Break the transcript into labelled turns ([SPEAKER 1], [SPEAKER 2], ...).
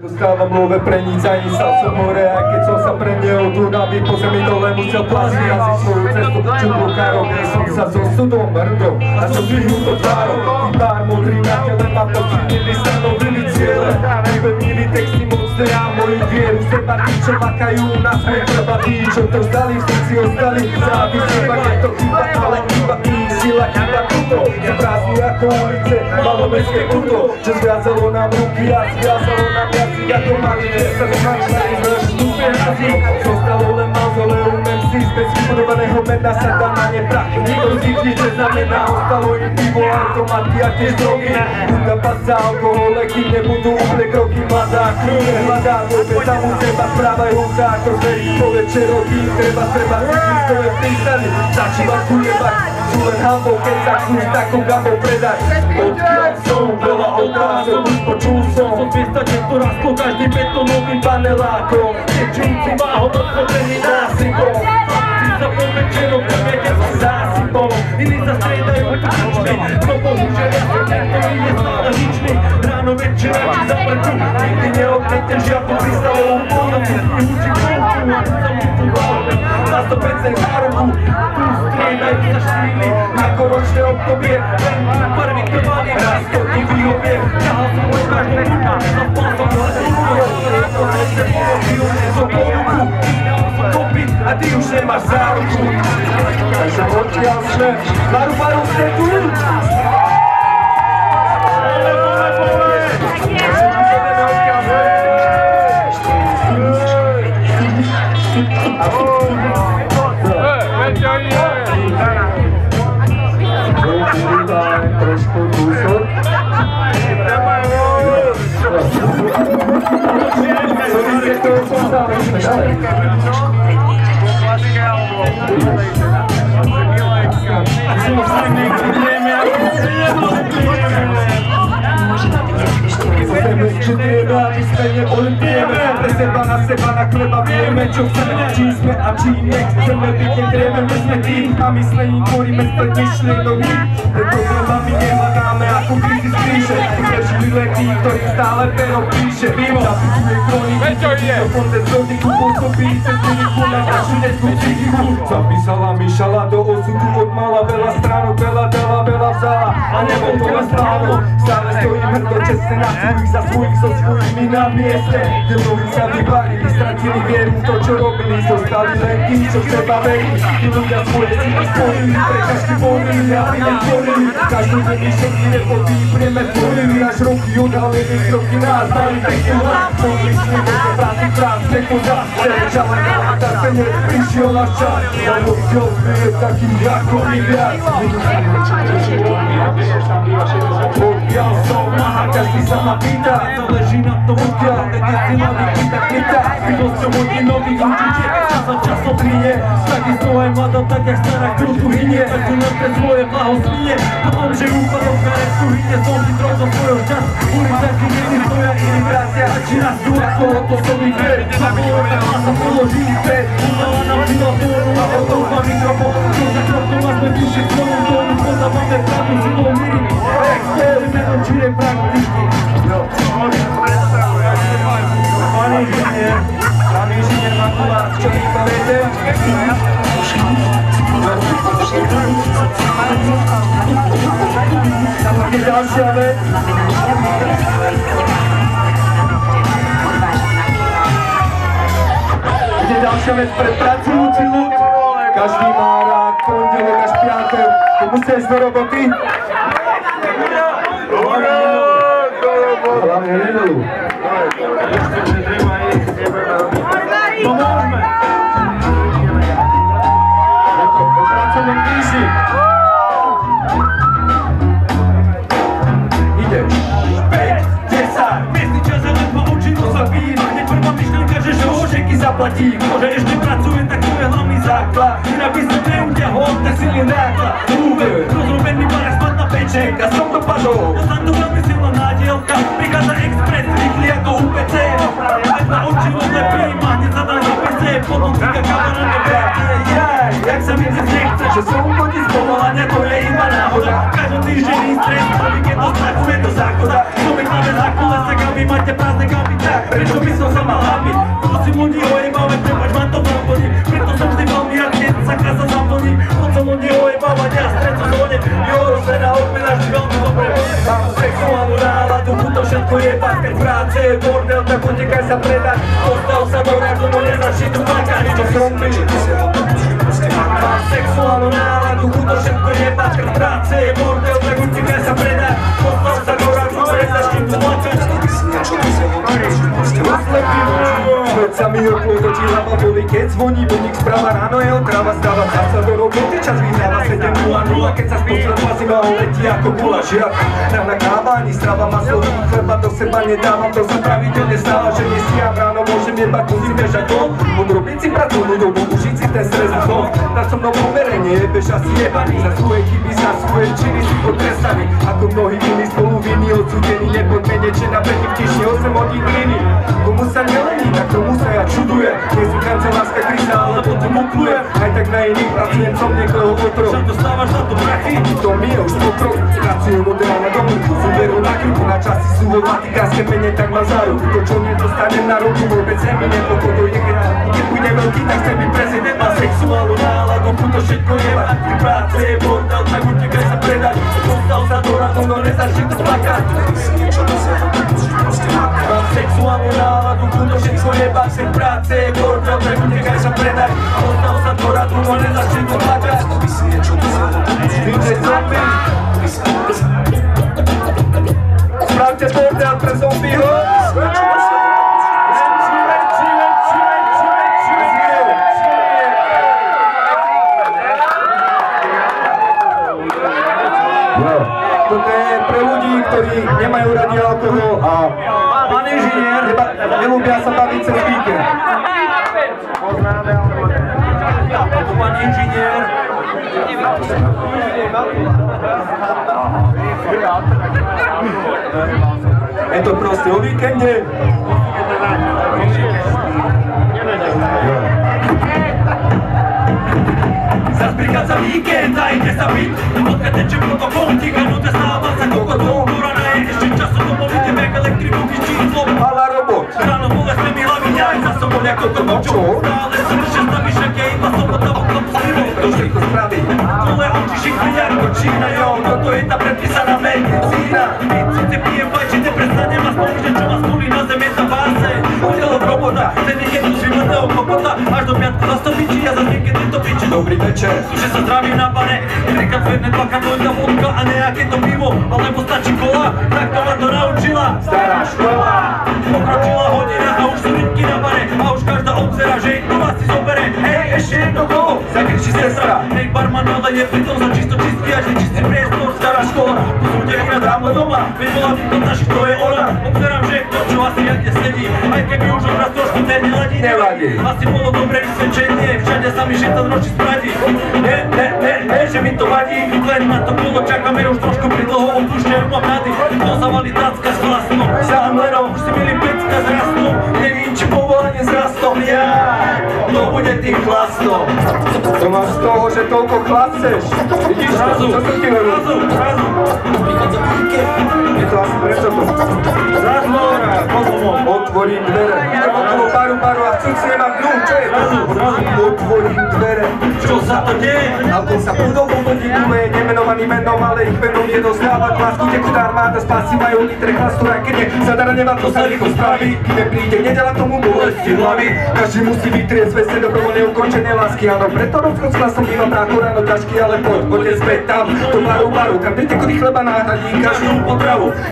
[SPEAKER 1] Dostávam love prenícaní sa som hore, a keď som sa premiel tu na po zemi dole musel plaziť asi svoju cestu čuplukárov. Som sa so sudom mrdom a som vyhnúto tvárou. Tým pár modrý na tele ma to chybili, stanovili ciele. Vyvednili texty mocné a moju vieru seba tí, čo makajú na svoj treba tí, čo to vzdali, v srdci ostali závisí, iba keď to chýba, ale iba ich sila chýba tuto. Som prázdny ako ulice, malomestské puto, čo zviazalo nám ruky a zviazalo nám jazyk ako mali, že sa nemali na izraž štúpe jazyk. Zostalo len mauzoleum MC, bez vybudovaného mena sa dá na ne prach. Nikto z nich nič neznamená, ostalo im pivo, automaty a tiež drogy. Hudba, pasa, alkohol, kým nebudú úplne kroky, mladá krv nehľadá vôbec tam u seba správaj húza ako zverí po večeroky. Treba cykliskové prístany, začíva kujebať, sú len hambou, keď sa chcú s takou gambou predať. Odkiaľ som, veľa otázok, už počul som od miesta, čo rastlo každým betónovým panelákom. Tečúci váhom odchodený násypom, chlapci sa po večerom krvia, keď sa zásypom. Iní sa striedajú kľúčmi, no bohužiaľ ja som niektorý je stále žičný. Ráno večera ti zavrču, nikdy neodmietnem žiadnu krystalovú vodu. Cítim hučí kľúču a tu sa musím vládať na 100% záruku. Tu striedajú sa štýly ako ročné obdobie. Len prvý krvavý raz, to ti vyhovie. Ťahal som už každú ruka, zaspal som hladinu. To nechce povopiu, som po ruku. Kopit a ty už nemáš záruku. Takže odkiaľ sme, baru ste tu. Trošku kúsok. Čudujeme a my sme nepolitujeme. Pre seba na chleba vieme, čo chceme, čím sme a čím nechceme byť. Nedrieme, my sme tým a myslením tvoríme späť myšlienkový. Pred problémami nehľadáme ako krízy spíše. Prežili leky, ktorým stále pero píše. Zapisuje kroniky, do konec rodiku pôsobí cez liriku na našu detskú psychiku. Zapísala myšala do osudu od mala, veľa stránok, veľa dala, veľa vzala a nebol to len stálo. Stále stojím hrdo čestne na svojich, za svojich, so svojimi na mieste. Kde mnohí sa vyparili, stratili vieru v to, čo robili. Zostali len tí, čo v seba verili. Tí ľudia svoje síly spojili, pre každý borili a my netvorili. Každú deň všetky lepoty prieme tvorili, až roky odhalili kroky nás. Dali pekný hlas, pomyslí, že práci prác nepozá. Žele nám trpenie, prišiel náš čas. Lebo chtěl zbyje takým ako my viac. Odkiaľ som, aha, každý sa ma pýta. Záleží na tom, odkiaľ, keď si mladý pýta kmita. Milosťou hodinových určite, čas a čas odríne. Takisto aj mladá, tak jak stará krutu hynie. Takú len pre svoje blaho svinie. Potom, že úpadok karetku hynie, som si trochu svojho čas. Ulice, keď jedni stoja, iní vrátia. A či raz tu ako to som ich ver. Na polovne hlasa položí späť. Udala nám živafónu a potom má mikrofón. Čo za krokom nás sme vyšli k tomu tónu. Podávame pravdu si toho míry. Experimentom čire prakticky. Pán inžinier Makulár, čo vy poviete? Je ďalšia vec. Je ďalšia vec pre pracujúci ľud. Každý má rád pondelok až piatok. Musia ísť do roboty. Hlavne nedelu. Pomôžme! Je to po pracovnom kríži. Ideš. 5, 10. Miestný čas je len po očinu sa vína. Hneď prvá myšlenka, že žožeky zaplatí. Ktože ešte pracuje, tak to je hlavný základ. Inak by som neutiahol, tak si len náklad. Úver, rozrobený barák, spadná pečenka. Som dopadol. Dostan tu veľmi silná nádielka. Prichádza Express, rýchly ako UPC. Veď na očinu zle príjma, hneď sa dá na PC. Potom týka kamera nevráti. Jaj, jak sa mi dnes nechce, že som vody z povolania, to je iba náhoda. Každý týždenný stres, prvý keď to znakuje do záchoda. Človek máme za kolesek, aby
[SPEAKER 2] vy máte prázdne gamy, tak prečo by som sa mal hambiť? Prosím ľudí ojebávať, prepáč, mám to naplní. Preto som vždy veľmi rád, keď sa kasa zaplní. Poď som ľudí ojebávať, ja stred v zóne. Joro, žena, odmena, vždy veľmi dobre. Mám sexuálnu náladu, to všetko je keď práce je bordel, tak utekaj sa predať. Postav sa do rádu, no nezačni tu plakať, čo som byť. Mám sexuálnu náladu, to všetko je keď práce je bordel, tak utekaj sa predať. Postav sa do rádu, no nezačni tu plakať.
[SPEAKER 1] Svet sa mi okolo točí, hlava bolí, keď zvoní budík, správa ráno je otrava, stáva sa do roboty, čas vyhráva 7:00, keď sa spôsob pasí ma letí ako gula, žiak. Rána káva, ani strava, maslový chleba, do seba nedávam, to sa pravidelne stáva, že nestíham ráno, môžem jebať, musím bežať von, môžem robiť si pracovnú dobu, užiť si ten stres von, tak so mnou pomerenie, jebeš asi jebaný, za svoje chyby, za svoje činy si potrestaný, ako mnohí iní spolu vinní, odsúdení, nepoďme niečo na pekný vtišne 8 hodín gliny. Komu sa nelení, tak tomu sa ja čudujem. Nie si kancelárska kríza, alebo tu muklujem. Aj tak na iných pracujem, som niekoho otrok.
[SPEAKER 2] Však dostávaš na to prachy?
[SPEAKER 1] To mi je už pokrok. Pracujem model na domu, zuberú na krku. Na časy sú vo vatikánske mene, tak ma záru. To čo nedostanem na ruku, vôbec sa mi nepokojuje igra. Keď bude veľký, tak chcem byť prezident. Má sexuálnu náladu, to všetko jeba. Pri práce je bordel, tak utekaj sa predať. Postav sa do rádu, no nezačni tu plakať. Mám sexuálnu náladu, to všetko jeba. Pri práce je bordel, tak utekaj sa predať. Postav sa do rádu, no nezačni tu plakať. Vidíte zombie? Spravte bordel pre zombieho. Toto je pre ľudí, ktorí nemajú radi alkohol a pán inžinier, nelúbia sa baviť cez víkend. Pán inžinier. Je to proste o víkende. Zas prichádza víkend, dajte sa byť. Vodka teče protokol, ticha note stáva sa kokotou. Korona je ešte časom, to bolíte bek elektriku, když číslo. Hala robot. Ráno bolesne mi hlavy, ďalej za sobou ako kokočo. Stále som ešte stavíš, ak je iba sobota, oklop s rybou. To všetko spraví. Dole oči šikli ako Čína, jo. Toto je tá predpísaná medicína. Víc si pijem fajči, neprestane ma spomíšte, čo ma stúli na zem, je tá báze. Udelok robota, ten je jednu z vyvledného kokota. Až do piatku za 100 piči, ja za niekedy to piči. Dobrý večer. Že sa zdravím na pane, trikrát vedne, dvakrát dojda vodka a nejaké to pivo, alebo stačí kola, tak to ma to naučila stará škola. Pokročila hodina a už sú rytky na pane a už každá obzera, že to vás si zobere. Hej, ešte jedno kolo, zakričí sestra. Hej, barman naleje pritom za čisto čistý a že čistý priestor, stará škola. Tu sú devina dámle doma, veď bola to naši, to je ona. Obzerám, že to, čo asi jak nesedí, aj keby už obraz trošku ten neladí. Asi bolo dobré vysvedčenie, všade sa mi šetan ročí spradí. Ne, že mi to vadí, len na to bolo, čakáme už trošku pridlho, opúšťajú ma mnady. To zavali tácka s klasnom, sám lenom, už si milí pecka s rastom. Nevím, či povolanie s rastom, to bude tým chlastom. To máš z toho, že toľko chlasceš. Vidíš to? Co som ti hovoril? Zrazu. Je to asi prečo to? Zrazu, otvorím dvere. Okolo baru a chcúc nemám dnu, čo je to? Otvorím dvere. Čo sa to deje? Alkohol sa budovou vodí dume, nemenovaný menom, ale ich menom je dostávať lásku. Tekutá armáda spásy majú litre chlastu, aj keď zadara nemá to sa rýchlo spraví. Kým nepríde nedela tomu bolesti hlavy, každý musí vytrieť svesne dobrovoľne ukončené lásky. Áno, preto rozchod s klasom býva práko ráno ťažký, ale poďte späť tam do baru, tam kde tekutý chleba náhradí každú potravu.